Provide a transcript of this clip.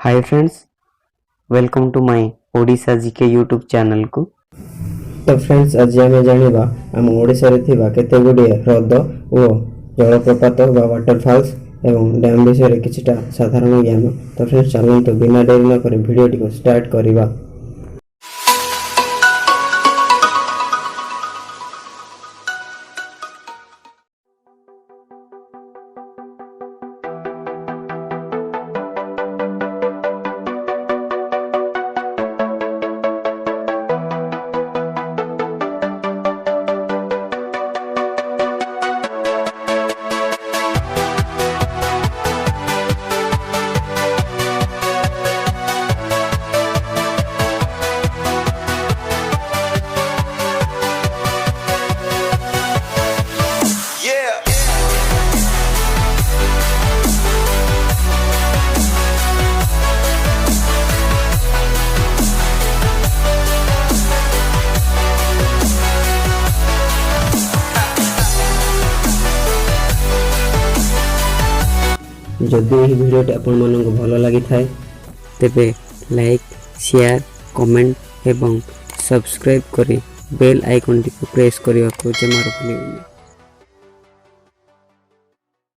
Hi friends, welcome to my Odisha GK YouTube channel को। तो friends आज आम जाना आम ओडिशा रे थिबा केते गुडे ह्रद और जलप्रपात बा वाटरफॉल्स एवं डैम विषय किछटा साधारण ज्ञान। तो फ्रेंड्स चलते बिना देरी न करी वीडियोटी को स्टार्ट करिबा। जदि यह वीडियोटी आपण मानक भल लगी थाए तेबे लाइक, शेयर, कमेंट एवं सब्सक्राइब करी बेल आइकन टी को प्रेस करने को जमार भूलिबेनी।